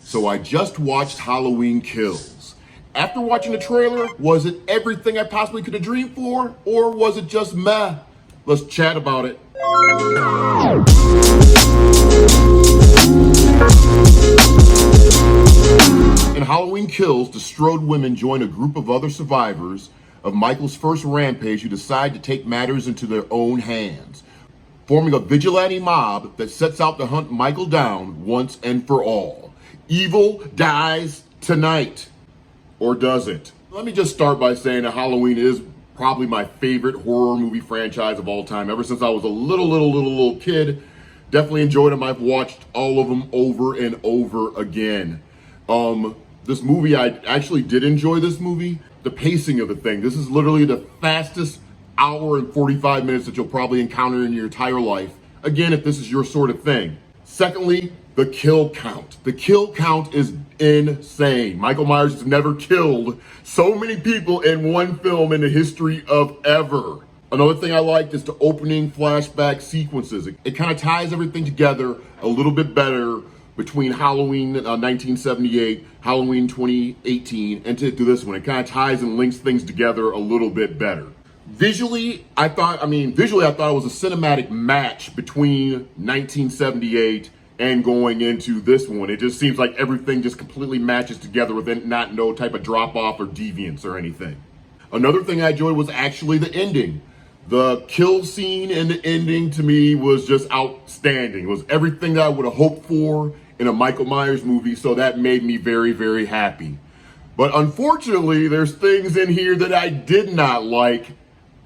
So I just watched Halloween Kills. After watching the trailer, was it everything I possibly could have dreamed for, or was it just meh? Let's chat about it. In Halloween Kills, the Strode women join a group of other survivors of Michael's first rampage who decide to take matters into their own hands, forming a vigilante mob that sets out to hunt Michael down once and for all. Evil dies tonight. Or does it? Let me just start by saying that Halloween is probably my favorite horror movie franchise of all time. Ever since I was a little kid, definitely enjoyed them. I've watched all of them over and over again. This movie, I actually did enjoy this movie. The pacing of the thing. This is literally the fastest hour and 45 minutes that you'll probably encounter in your entire life. Again, if this is your sort of thing. Secondly, the kill count. The kill count is insane. Michael Myers has never killed so many people in one film in the history of ever. Another thing I liked is the opening flashback sequences. It kind of ties everything together a little bit better between Halloween 1978, Halloween 2018, and to this one. It kind of ties and links things together a little bit better. Visually, I thought it was a cinematic match between 1978 and going into this one. It just seems like everything just completely matches together with no type of drop off or deviance or anything. Another thing I enjoyed was actually the ending. The kill scene and the ending to me was just outstanding. It was everything that I would have hoped for in a Michael Myers movie, so that made me very, very happy. But unfortunately, there's things in here that I did not like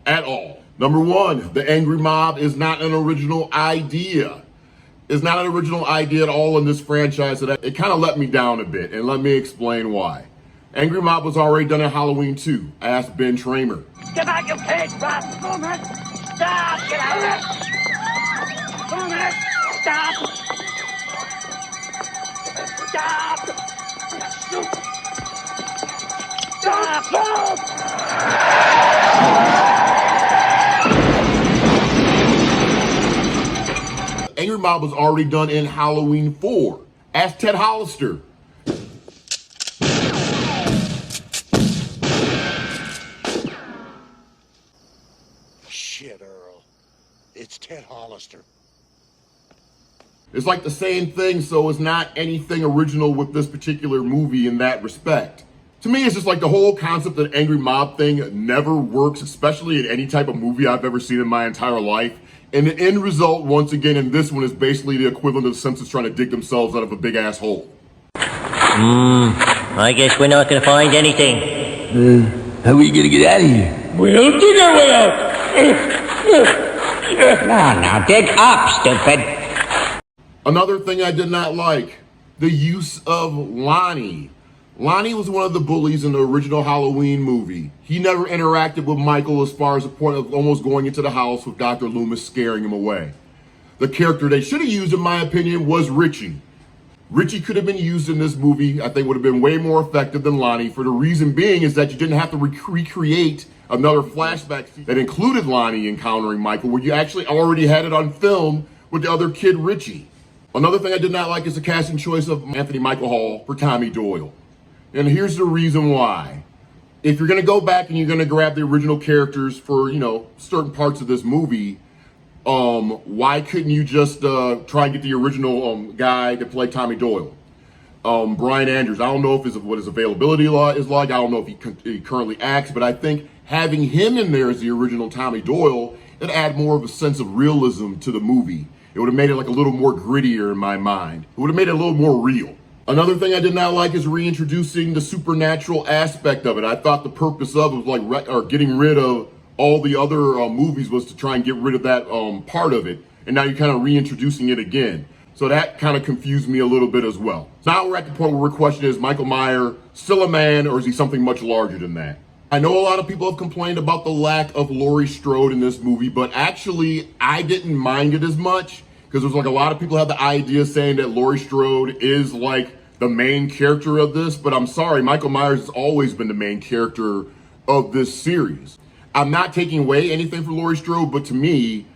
at all. Number one, the angry mob is not an original idea. It's not an original idea at all in this franchise, so that it kind of let me down a bit, and let me explain why. Angry Mob was already done at Halloween 2. I asked Ben Tramer. Get back your cage, Bob! Go, man! Stop! Get out of there! Go, man! Stop! Stop! Shoot! Stop! Angry Mob was already done in Halloween 4. Ask Ted Hollister. Shit, Earl. It's Ted Hollister. It's like the same thing, so it's not anything original with this particular movie in that respect. To me, it's just like the whole concept of the Angry Mob thing never works, especially in any type of movie I've ever seen in my entire life. And the end result, once again, in this one is basically the equivalent of the Simpsons trying to dig themselves out of a big ass hole. I guess we're not gonna find anything. How are we gonna get out of here? We'll dig our way out! Now dig up, stupid. Another thing I did not like, the use of Lonnie. Lonnie was one of the bullies in the original Halloween movie. He never interacted with Michael as far as the point of almost going into the house with Dr. Loomis scaring him away. The character they should have used, in my opinion, was Richie. Richie could have been used in this movie. I think would have been way more effective than Lonnie, for the reason being is that you didn't have to recreate another flashback scene that included Lonnie encountering Michael, where you actually already had it on film with the other kid, Richie. Another thing I did not like is the casting choice of Anthony Michael Hall for Tommy Doyle. And here's the reason why. If you're gonna go back and you're gonna grab the original characters for, certain parts of this movie, why couldn't you just try and get the original guy to play Tommy Doyle? Brian Andrews, I don't know what his availability is like. I don't know if he currently acts, but I think having him in there as the original Tommy Doyle, it'd add more of a sense of realism to the movie. It would have made it like a little more grittier in my mind. It would have made it a little more real. Another thing I did not like is reintroducing the supernatural aspect of it. I thought the purpose of it was getting rid of all the other movies was to try and get rid of that part of it. And now you're kind of reintroducing it again. So that kind of confused me a little bit as well. Now we're at the point where the question is, Michael Myers still a man, or is he something much larger than that? I know a lot of people have complained about the lack of Laurie Strode in this movie, but actually I didn't mind it as much, because there's like a lot of people have the idea saying that Laurie Strode is like the main character of this, but I'm sorry, Michael Myers has always been the main character of this series. I'm not taking away anything from Laurie Strode, but to me,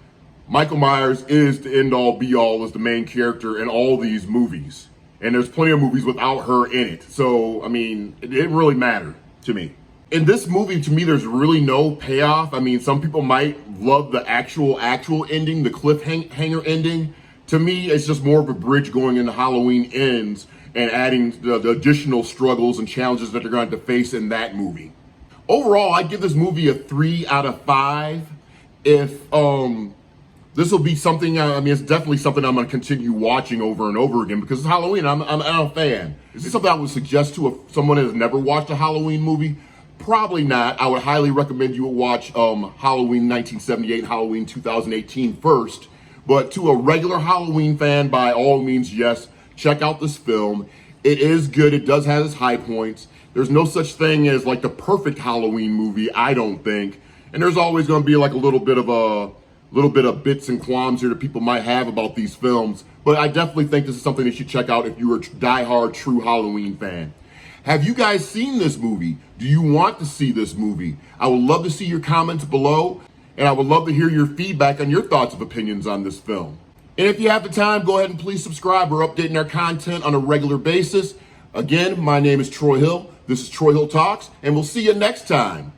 Michael Myers is the end-all be-all as the main character in all these movies. And there's plenty of movies without her in it. So, I mean, it didn't really matter to me. In this movie, to me, there's really no payoff. I mean, some people might love the actual ending, the cliffhanger ending. To me, it's just more of a bridge going into Halloween Ends and adding the additional struggles and challenges that they're going to have to face in that movie. Overall, I'd give this movie a 3 out of 5. If this will be something, I mean, it's definitely something I'm going to continue watching over and over again because it's Halloween. I'm a fan. Is this something I would suggest to someone that has never watched a Halloween movie? Probably not. I would highly recommend you watch Halloween 1978 and Halloween 2018 first. But to a regular Halloween fan, by all means, yes, check out this film. It is good. It does have its high points. There's no such thing as like the perfect Halloween movie, I don't think. And there's always going to be like a little bit of bits and qualms here that people might have about these films. But I definitely think this is something that you should check out if you're a diehard true Halloween fan. Have you guys seen this movie? Do you want to see this movie? I would love to see your comments below, and I would love to hear your feedback on your thoughts and opinions on this film. And if you have the time, go ahead and please subscribe. We're updating our content on a regular basis. Again, my name is Troy Hill. This is Troy Hill Talks, and we'll see you next time.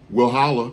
We'll holla.